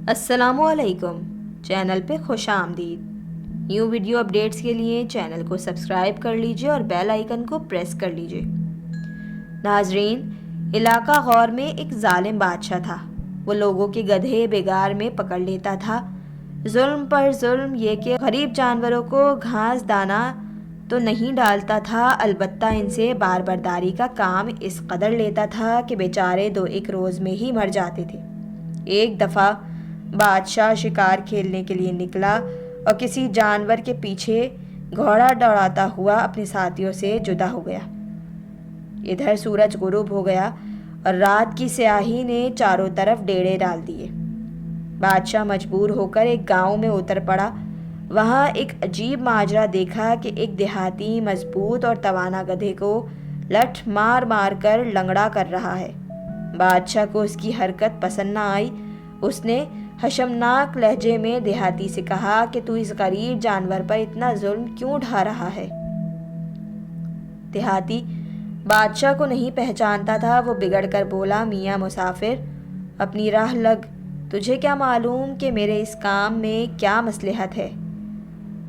السلام علیکم، چینل پہ خوش آمدید۔ نیو ویڈیو اپڈیٹس کے لیے چینل کو سبسکرائب کر لیجئے اور بیل آئیکن کو پریس کر لیجئے۔ ناظرین، علاقہ غور میں ایک ظالم بادشاہ تھا۔ وہ لوگوں کے گدھے بیگار میں پکڑ لیتا تھا، ظلم پر ظلم، یہ کہ غریب جانوروں کو گھاس دانا تو نہیں ڈالتا تھا، البتہ ان سے بار برداری کا کام اس قدر لیتا تھا کہ بیچارے 2-1 روز میں ہی مر جاتے تھے۔ ایک دفعہ بادشاہ شکار کھیلنے کے لیے نکلا اور کسی جانور کے پیچھے گھوڑا دوڑاتا ہوا اپنے ساتھیوں سے جدا ہو گیا۔ ادھر سورج غروب ہو گیا اور رات کی سیاہی نے چاروں طرف ڈیرے ڈال دیے۔ بادشاہ مجبور ہو کر ایک گاؤں میں اتر پڑا۔ وہاں ایک عجیب ماجرا دیکھا کہ ایک دیہاتی مضبوط اور توانا گدھے کو لٹھ مار مار کر لنگڑا کر رہا ہے۔ بادشاہ کو اس کی حرکت پسند نہ آئی۔ اس نے حشمناک لہجے میں دیہاتی سے کہا کہ تو اس غریب جانور پر اتنا ظلم کیوں ڈھا رہا ہے؟ دیہاتی بادشاہ کو نہیں پہچانتا تھا۔ وہ بگڑ کر بولا، میاں مسافر، اپنی راہ لگ، تجھے کیا معلوم کہ میرے اس کام میں کیا مصلحت ہے؟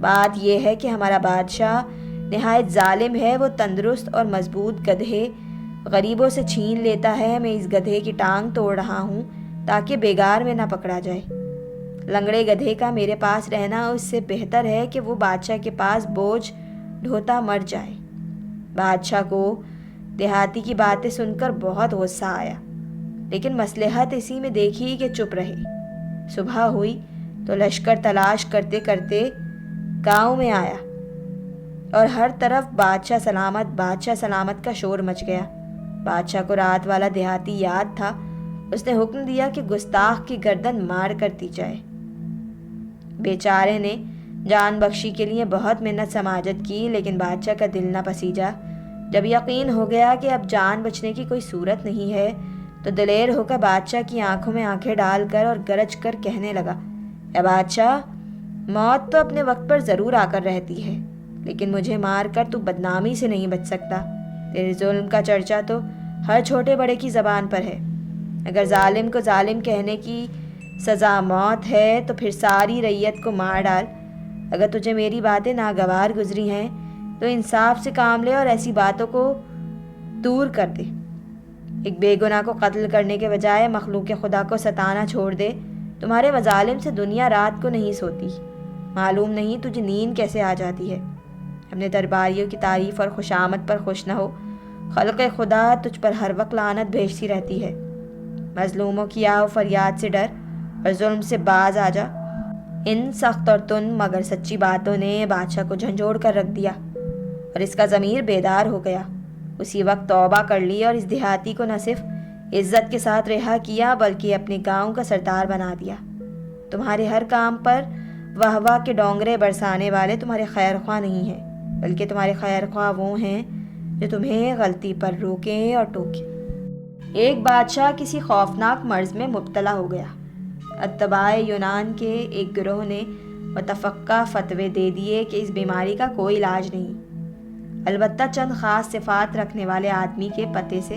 بات یہ ہے کہ ہمارا بادشاہ نہایت ظالم ہے۔ وہ تندرست اور مضبوط گدھے غریبوں سے چھین لیتا ہے۔ میں اس گدھے کی ٹانگ توڑ رہا ہوں تاکہ بیگار میں نہ پکڑا جائے۔ لنگڑے گدھے کا میرے پاس رہنا اس سے بہتر ہے کہ وہ بادشاہ کے پاس بوجھ ڈھوتا مر جائے۔ بادشاہ کو دیہاتی کی باتیں سن کر بہت غصہ آیا، لیکن مصلحت اسی میں دیکھی کہ چپ رہے۔ صبح ہوئی تو لشکر تلاش کرتے کرتے گاؤں میں آیا اور ہر طرف بادشاہ سلامت کا شور مچ گیا۔ بادشاہ کو رات والا دیہاتی یاد تھا۔ اس نے حکم دیا کہ گستاخ کی گردن مار کر دی جائے۔ بیچارے نے جان بخشی کے لیے بہت منت سماجت کی، لیکن بادشاہ کا دل نہ پسیجا۔ جب یقین ہو گیا کہ اب جان بچنے کی کوئی صورت نہیں ہے تو دلیر ہو کر بادشاہ کی آنکھوں میں آنکھیں ڈال کر اور گرج کر کہنے لگا، اے بادشاہ، موت تو اپنے وقت پر ضرور آ کر رہتی ہے، لیکن مجھے مار کر تو بدنامی سے نہیں بچ سکتا۔ تیرے ظلم کا چرچا تو ہر چھوٹے بڑے کی زبان پر ہے۔ اگر ظالم کو ظالم کہنے کی سزا موت ہے تو پھر ساری رعیت کو مار ڈال۔ اگر تجھے میری باتیں ناگوار گزری ہیں تو انصاف سے کام لے اور ایسی باتوں کو دور کر دے۔ ایک بے گناہ کو قتل کرنے کے بجائے مخلوق خدا کو ستانا چھوڑ دے۔ تمہارے مظالم سے دنیا رات کو نہیں سوتی۔ معلوم نہیں تجھے نیند کیسے آ جاتی ہے۔ اپنے درباریوں کی تعریف اور خوشامد پر خوش نہ ہو۔ خلق خدا تجھ پر ہر وقت لعنت بھیجتی رہتی ہے۔ مظلوموں کی آہ و فریاد سے ڈر اور ظلم سے باز آ جا۔ ان سخت اور تند مگر سچی باتوں نے بادشاہ کو جھنجھوڑ کر رکھ دیا اور اس کا ضمیر بیدار ہو گیا۔ اسی وقت توبہ کر لی اور اس دیہاتی کو نہ صرف عزت کے ساتھ رہا کیا بلکہ اپنے گاؤں کا سردار بنا دیا۔ تمہارے ہر کام پر واہ واہ کے ڈونگرے برسانے والے تمہارے خیر خواہ نہیں ہیں، بلکہ تمہارے خیر خواہ وہ ہیں جو تمہیں غلطی پر روکیں اور ٹوکیں۔ ایک بادشاہ کسی خوفناک مرض میں مبتلا ہو گیا۔ اتباع یونان کے ایک گروہ نے متفقہ فتوے دے دیے کہ اس بیماری کا کوئی علاج نہیں، البتہ چند خاص صفات رکھنے والے آدمی کے پتے سے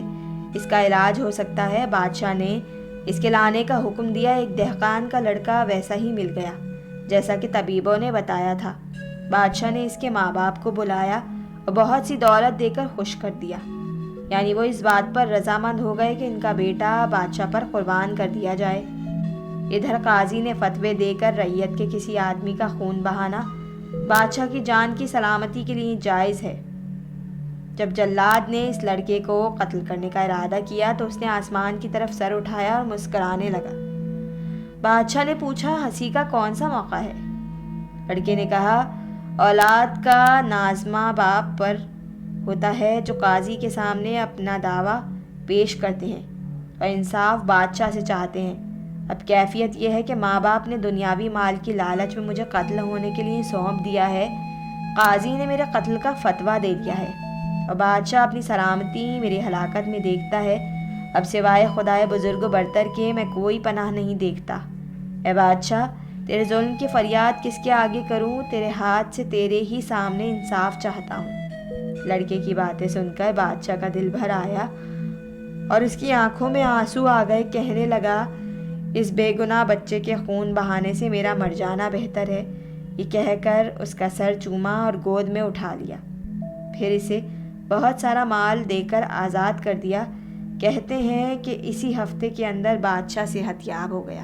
اس کا علاج ہو سکتا ہے۔ بادشاہ نے اس کے لانے کا حکم دیا۔ ایک دہقان کا لڑکا ویسا ہی مل گیا جیسا کہ طبیبوں نے بتایا تھا۔ بادشاہ نے اس کے ماں باپ کو بلایا اور بہت سی دولت دے کر خوش کر دیا، یعنی وہ اس بات پر رضامند ہو گئے کہ ان کا بیٹا بادشاہ پر قربان کر دیا جائے۔ ادھر قاضی نے فتوے دے کر رعیت کے کسی آدمی کا خون بہانا بادشاہ کی جان کی سلامتی کے لیے جائز ہے۔ جب جلاد نے اس لڑکے کو قتل کرنے کا ارادہ کیا تو اس نے آسمان کی طرف سر اٹھایا اور مسکرانے لگا۔ بادشاہ نے پوچھا، ہنسی کا کون سا موقع ہے؟ لڑکے نے کہا، اولاد کا نازمہ باپ پر ہوتا ہے جو قاضی کے سامنے اپنا دعویٰ پیش کرتے ہیں اور انصاف بادشاہ سے چاہتے ہیں۔ اب کیفیت یہ ہے کہ ماں باپ نے دنیاوی مال کی لالچ میں مجھے قتل ہونے کے لیے سونپ دیا ہے۔ قاضی نے میرے قتل کا فتویٰ دے دیا ہے اور بادشاہ اپنی سلامتی میری ہلاکت میں دیکھتا ہے۔ اب سوائے خدائے بزرگ و برتر کے میں کوئی پناہ نہیں دیکھتا۔ اے بادشاہ، تیرے ظلم کی فریاد کس کے آگے کروں؟ تیرے ہاتھ سے تیرے ہی سامنے انصاف چاہتا ہوں۔ لڑکے کی باتیں سن کر بادشاہ کا دل بھر آیا اور اس کی آنکھوں میں آنسو آ گئے۔ کہنے لگا، اس بے گناہ بچے کے خون بہانے سے میرا مر جانا بہتر ہے، یہ کہہ کر اس کا سر چوما اور گود میں اٹھا لیا، پھر اسے بہت سارا مال دے کر آزاد کر دیا۔ کہتے ہیں کہ اسی ہفتے کے اندر بادشاہ صحت یاب ہو گیا۔